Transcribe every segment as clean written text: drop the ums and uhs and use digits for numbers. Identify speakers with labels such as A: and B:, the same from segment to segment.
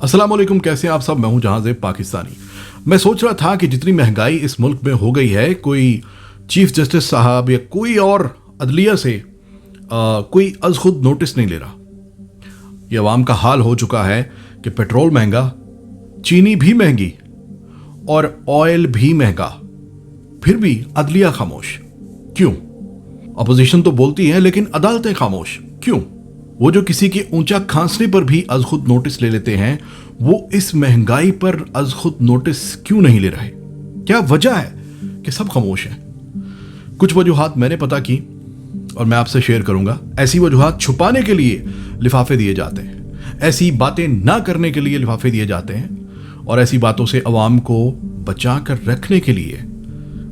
A: अस्सलाम वालेकुम, कैसे हैं आप सब। मैं हूं जहांज़ेब पाकिस्तानी। मैं सोच रहा था कि जितनी महंगाई इस मुल्क में हो गई है, कोई चीफ जस्टिस साहब या कोई और अदलिया से कोई अज खुद नोटिस नहीं ले रहा। ये अवाम का हाल हो चुका है कि पेट्रोल महंगा, चीनी भी महंगी और ऑयल भी महंगा, फिर भी अदलिया खामोश क्यों? अपोजिशन तो बोलती है लेकिन अदालतें खामोश क्यों? वो जो किसी के ऊंचा खांसने पर भी अज खुद नोटिस ले लेते हैं, वो इस महंगाई पर अज खुद नोटिस क्यों नहीं ले रहे? क्या वजह है कि सब खामोश हैं? कुछ वजूहात मैंने पता की और मैं आपसे शेयर करूंगा। ऐसी वजूहात छुपाने के लिए लिफाफे दिए जाते हैं, ऐसी बातें ना करने के लिए लिफाफे दिए जाते हैं, और ऐसी बातों से अवाम को बचा कर रखने के लिए,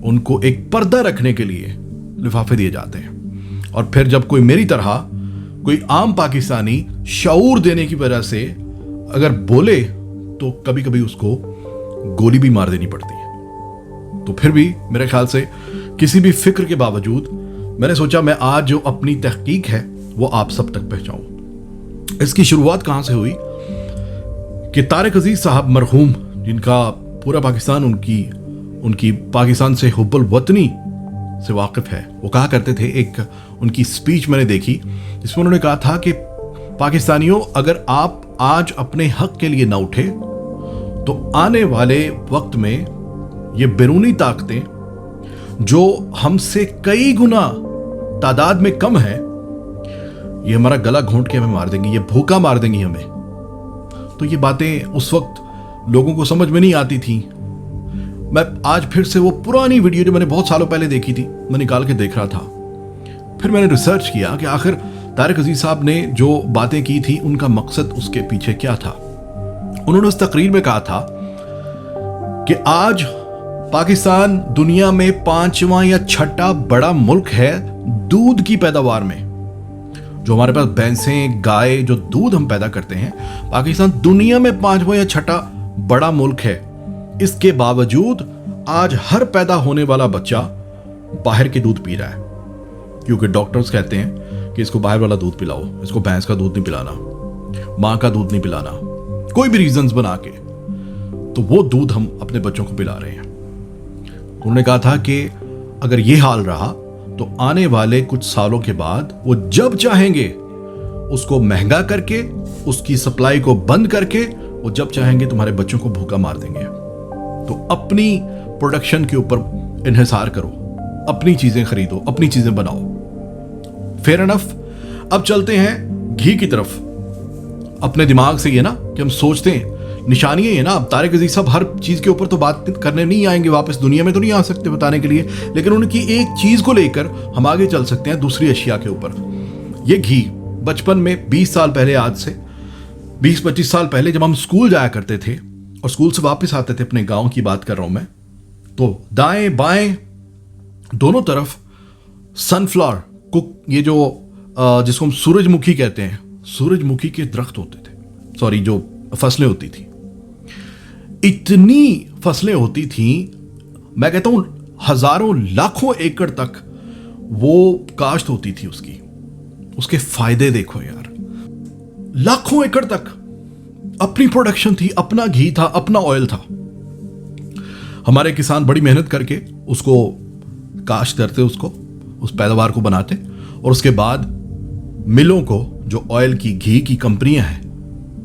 A: उनको एक पर्दा रखने के लिए लिफाफे दिए जाते हैं। और फिर जब कोई मेरी तरह कोई आम पाकिस्तानी शऊर देने की वजह से अगर बोले तो कभी कभी उसको गोली भी मार देनी पड़ती है। तो फिर भी मेरे ख्याल से किसी भी फिक्र के बावजूद मैंने सोचा मैं आज जो अपनी तहकीक है वो आप सब तक पहुंचाऊं। इसकी शुरुआत कहां से हुई कि तारिक अजीज साहब मरहूम, जिनका पूरा पाकिस्तान उनकी पाकिस्तान से हुब्बुल वतनी से वाकिफ है, वो कहा करते थे, एक उनकी स्पीच मैंने देखी जिसमें उन्होंने कहा था कि पाकिस्तानियों, अगर आप आज अपने हक के लिए ना उठे तो आने वाले वक्त में ये बैरूनी ताकतें जो हमसे कई गुना तादाद में कम है, ये हमारा गला घोंट के हमें मार देंगी, ये भूखा मार देंगी हमें। तो ये बातें उस वक्त लोगों को समझ में नहीं आती थी। मैं आज फिर से वो पुरानी वीडियो जो मैंने बहुत सालों पहले देखी थी, मैं निकाल के देख रहा था। फिर मैंने रिसर्च किया कि आखिर तारिक अजीज साहब ने जो बातें की थी उनका मकसद उसके पीछे क्या था। उन्होंने उस तकरीर में कहा था कि आज पाकिस्तान दुनिया में 5वां या 6ठा बड़ा मुल्क है दूध की पैदावार में। जो हमारे पास भैंसें, गाय, जो दूध हम पैदा करते हैं, पाकिस्तान दुनिया में 5वां या 6ठा बड़ा मुल्क है। इसके बावजूद आज हर पैदा होने वाला बच्चा बाहर के दूध पी रहा है, क्योंकि डॉक्टर्स कहते हैं कि इसको बाहर वाला दूध पिलाओ, इसको भैंस का दूध नहीं पिलाना, मां का दूध नहीं पिलाना, कोई भी रीजंस बना के, तो वो दूध हम अपने बच्चों को पिला रहे हैं। उन्होंने कहा था कि अगर ये हाल रहा तो आने वाले कुछ सालों के बाद वो जब चाहेंगे उसको महंगा करके, उसकी सप्लाई को बंद करके, वो जब चाहेंगे तुम्हारे बच्चों को भूखा मार देंगे। तो अपनी प्रोडक्शन के ऊपर इन्हिसार करो, अपनी चीजें खरीदो, अपनी चीजें बनाओ। Fair enough. अब चलते हैं घी की तरफ। अपने दिमाग से ये ना कि हम सोचते हैं, निशानी है ये ना। अब तारिक अजीज साहब हर चीज के ऊपर तो बात करने नहीं आएंगे, वापस दुनिया में तो नहीं आ सकते बताने के लिए, लेकिन उनकी एक चीज को लेकर हम आगे चल सकते हैं दूसरी अशिया के ऊपर। ये घी बचपन में 20 साल पहले, आज से 20-25 साल पहले, जब हम स्कूल जाया करते थे और स्कूल से वापस आते थे, अपने गांव की बात कर रहा हूं मैं, तो दाएं बाएं दोनों तरफ सनफ्लावर को, ये जो जिसको हम सूरजमुखी कहते हैं, सूरजमुखी के दरख्त होते थे, सॉरी, जो फसलें होती थी। इतनी फसलें होती थी, मैं कहता हूं हजारों लाखों एकड़ तक वो काश्त होती थी उसकी। उसके फायदे देखो यार, लाखों एकड़ तक अपनी प्रोडक्शन थी, अपना घी था, अपना ऑयल था। हमारे किसान बड़ी मेहनत करके उसको काश्त करते, उसको उस पैदावार को बनाते, और उसके बाद मिलों को, जो ऑयल की, घी की कंपनियां हैं,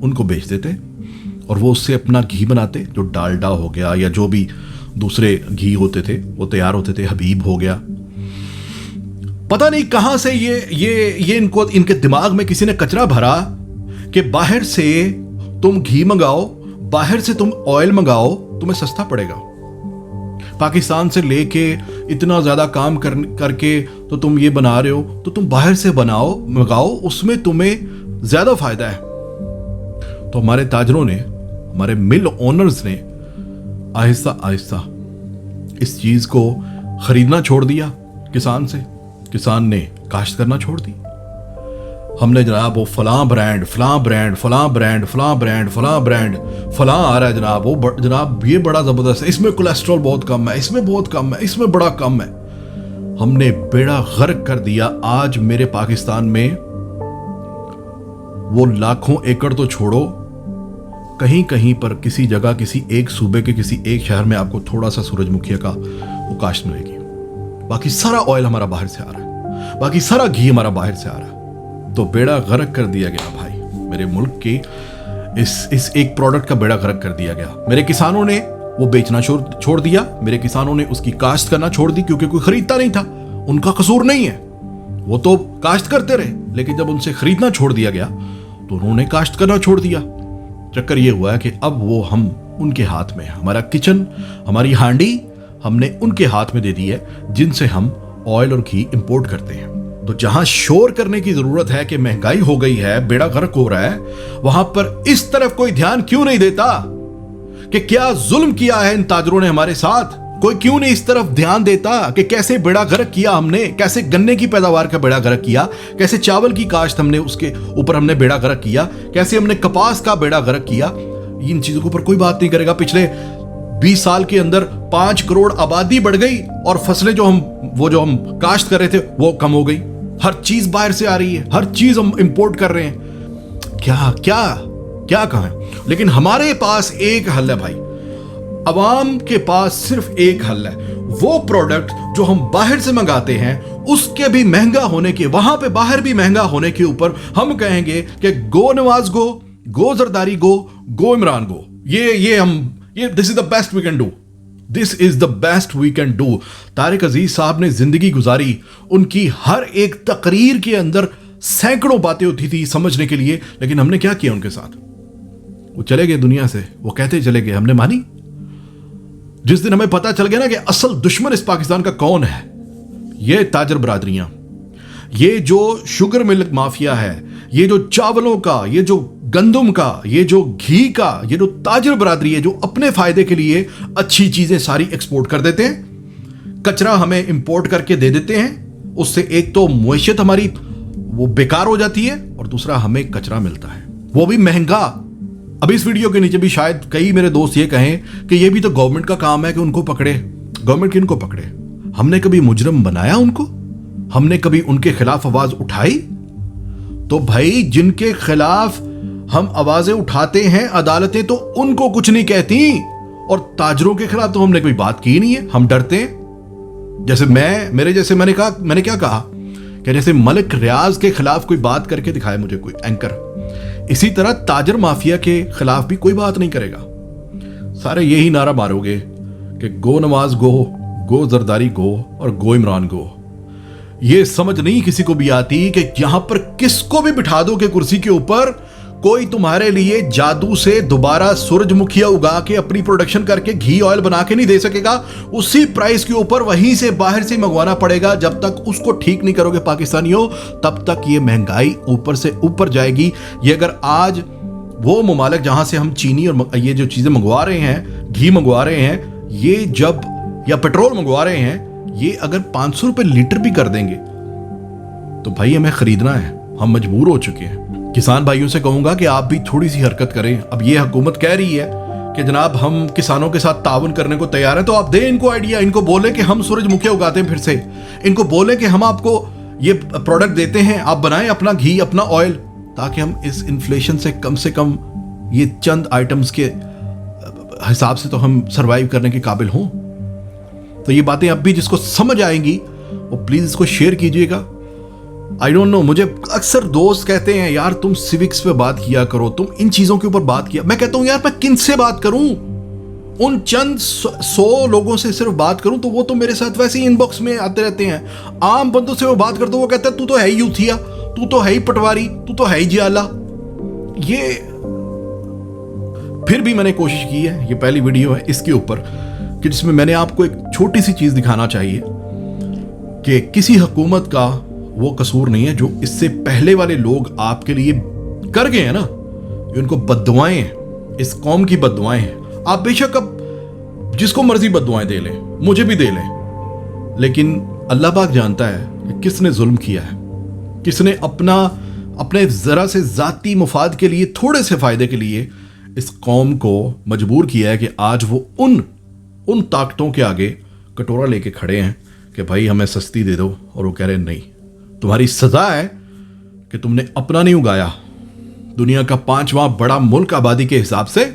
A: उनको बेच देते, और वो उससे अपना घी बनाते, जो डालडा हो गया या जो भी दूसरे घी होते थे वो तैयार होते थे, हबीब हो गया। पता नहीं कहां से ये इनको, इनके दिमाग में किसी ने कचरा भरा कि बाहर से तुम घी मंगाओ, बाहर से तुम ऑयल मंगाओ, तुम्हें सस्ता पड़ेगा। पाकिस्तान से लेके इतना ज्यादा काम करके तो तुम ये बना रहे हो, तो तुम बाहर से मंगाओ, उसमें तुम्हें ज्यादा फायदा है। तो हमारे ताजरों ने, हमारे मिल ओनर्स ने आहिस्ता आहिस्ता इस चीज को खरीदना छोड़ दिया किसान से। किसान ने काश्त करना छोड़ दी। हमने जनाब वो फलां ब्रांड, फलां ब्रांड, फलां ब्रांड, फलां ब्रांड, फलां ब्रांड, फलां आ रहा है जनाब, वो जनाब ये बड़ा जबरदस्त है, इसमें कोलेस्ट्रॉल बहुत कम है, इसमें बहुत कम है, इसमें बड़ा कम है। हमने बेड़ा गर्क कर दिया। आज मेरे पाकिस्तान में वो लाखों एकड़ तो छोड़ो, कहीं कहीं पर किसी जगह, किसी एक सूबे के किसी एक शहर में आपको थोड़ा सा सूरजमुखी का वो काश्त मिलेगी। बाकी सारा ऑयल हमारा बाहर से आ रहा है, बाकी सारा घी हमारा बाहर से आ रहा है। तो बेड़ा गर्क कर दिया गया भाई, मेरे मुल्क के इस एक प्रोडक्ट का बेड़ा गर्क कर दिया गया। मेरे किसानों ने वो बेचना छोड़ दिया, मेरे किसानों ने उसकी काश्त करना छोड़ दी, क्योंकि कोई खरीदता नहीं था। उनका कसूर नहीं है, वो तो काश्त करते रहे, लेकिन जब उनसे खरीदना छोड़ दिया गया तो उन्होंने काश्त करना छोड़ दिया। चक्कर ये हुआ है कि अब वो हम उनके हाथ में, हमारा किचन, हमारी हांडी हमने उनके हाथ में दे दी है, जिनसे हम ऑयल और घी इंपोर्ट करते हैं। तो जहां शोर करने की जरूरत है कि महंगाई हो गई है, बेड़ा गर्क हो रहा है, वहां पर इस तरफ कोई ध्यान क्यों नहीं देता कि क्या जुल्म किया है इन ताजरों ने हमारे साथ? कोई क्यों नहीं इस तरफ ध्यान देता कि कैसे बेड़ा गर्क किया हमने, कैसे गन्ने की पैदावार का बेड़ा गर्क किया, कैसे चावल की काश्त हमने उसके ऊपर हमने बेड़ा गर्क किया, कैसे हमने कपास का बेड़ा गर्क किया। इन चीजों के ऊपर कोई बात नहीं करेगा। पिछले 20 साल के अंदर 5 करोड़ आबादी बढ़ गई और फसलें जो हम काश्त कर रहे थे वो कम हो गई। हर चीज बाहर से आ रही है, हर चीज हम इंपोर्ट कर रहे हैं। क्या क्या क्या कहें? लेकिन हमारे पास एक हल है भाई, अवाम के पास सिर्फ एक हल है। वो प्रोडक्ट जो हम बाहर से मंगाते हैं उसके भी महंगा होने के, वहां पे बाहर भी महंगा होने के ऊपर हम कहेंगे कि गो नवाज गो, गो जरदारी गो, गो इमरान गो। ये this is the best we can do, this is the best we can do. Tariq Aziz sahab ने जिंदगी गुजारी, उनकी हर एक तकरीर के अंदर सैकड़ों बातें होती थी समझने के लिए, लेकिन हमने क्या किया उनके साथ? वो चले गए दुनिया से, वो कहते चले गए, हमने मानी। जिस दिन हमें पता चल गया ना कि असल दुश्मन इस पाकिस्तान का कौन है, ये ताजर बरादरियां, ये जो शुगर मिल्क माफिया है, ये जो चावलों का, ये जो गंदम का, ये जो घी का, ये जो ताजर बरादरी है, जो अपने फायदे के लिए अच्छी चीजें सारी एक्सपोर्ट कर देते हैं, कचरा हमें इंपोर्ट करके दे देते हैं। उससे एक तो मुआशत हमारी वो बेकार हो जाती है और दूसरा हमें कचरा मिलता है, वो भी महंगा। अब इस वीडियो के नीचे भी शायद कई मेरे दोस्त ये कहें कि ये भी तो गवर्नमेंट का काम है कि उनको पकड़े। गवर्नमेंट किनको पकड़े? हमने कभी मुजरम बनाया उनको? हमने कभी उनके खिलाफ आवाज उठाई? तो भाई जिनके खिलाफ हम आवाजें उठाते हैं, अदालतें तो उनको कुछ नहीं कहती, और ताजरों के खिलाफ तो हमने कोई बात की नहीं है। हम डरते हैं। जैसे मैंने क्या कहा कि जैसे मलिक रियाज के खिलाफ कोई बात करके दिखाए मुझे कोई एंकर, इसी तरह ताजर माफिया के खिलाफ भी कोई बात नहीं करेगा। सारे यही नारा मारोगे कि गो नवाज गो, गो जरदारी गो और गो इमरान गो। ये समझ नहीं किसी को भी आती कि यहां पर किसको भी बिठा दो कि कुर्सी के ऊपर, कोई तुम्हारे लिए जादू से दोबारा सूरजमुखिया उगा के अपनी प्रोडक्शन करके घी ऑयल बना के नहीं दे सकेगा। उसी प्राइस के ऊपर वहीं से बाहर से मंगवाना पड़ेगा। जब तक उसको ठीक नहीं करोगे पाकिस्तानियों, तब तक ये महंगाई ऊपर से ऊपर जाएगी। ये अगर आज वो ममालिक जहां से हम चीनी और ये जो चीजें मंगवा रहे हैं, घी मंगवा रहे हैं, ये जब या पेट्रोल मंगवा रहे हैं, ये अगर 500 रुपए लीटर भी कर देंगे तो भाई हमें खरीदना है, हम मजबूर हो चुके हैं। किसान भाइयों से कहूंगा कि आप भी थोड़ी सी हरकत करें। अब ये हुकूमत कह रही है कि जनाब हम किसानों के साथ ताउन करने को तैयार हैं, तो आप दें इनको आइडिया, इनको बोले कि हम सूरजमुखी उगाते हैं फिर से, इनको बोले कि हम आपको ये प्रोडक्ट देते हैं, आप बनाएं अपना घी, अपना ऑयल, ताकि हम इस इन्फ्लेशन से कम ये चंद आइटम्स के हिसाब से तो हम सरवाइव करने के काबिल हों। तो ये बातें अब भी जिसको समझ आएंगी वो प्लीज इसको शेयर कीजिएगा। आई डोंट नो, मुझे अक्सर दोस्त कहते हैं यार तुम सिविक्स पे बात किया करो, तुम इन चीजों के ऊपर बात किया। मैं कहता हूं यार मैं किन से बात करूं? उन चंद 100 लोगों से सिर्फ बात करूं तो वो तो मेरे साथ वैसे ही इनबॉक्स में आते रहते हैं। आम बंदों से वो बात करते, वो कहता है तू तो है ही यूथिया, तू तो है ही पटवारी, तू तो है ही जियाला। ये फिर भी मैंने कोशिश की है, ये पहली वीडियो है इसके ऊपर कि जिसमें मैंने आपको एक छोटी सी चीज दिखाना चाहिए कि किसी हुकूमत का वो कसूर नहीं है जो इससे पहले वाले लोग आपके लिए कर गए हैं ना। उनको बद्दुआएं हैं, इस कौम की बद्दुआएं हैं। आप बेशक अब जिसको मर्जी बद्दुआएं दे लें, मुझे भी दे लें, लेकिन अल्लाह पाक जानता है कि किसने जुल्म किया है, किसने अपने जरा से जाती मुफाद के लिए, थोड़े से फायदे के लिए इस कौम को मजबूर किया है कि आज वो उन ताकतों के आगे कटोरा लेके खड़े हैं कि भाई हमें सस्ती दे दो, और वो कह रहे हैं नहीं, तुम्हारी सजा है कि तुमने अपना नहीं उगाया, दुनिया का 5वां बड़ा मुल्क आबादी के हिसाब से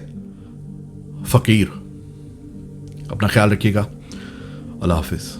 A: फकीर। अपना ख्याल रखिएगा। अल्लाह हाफिज।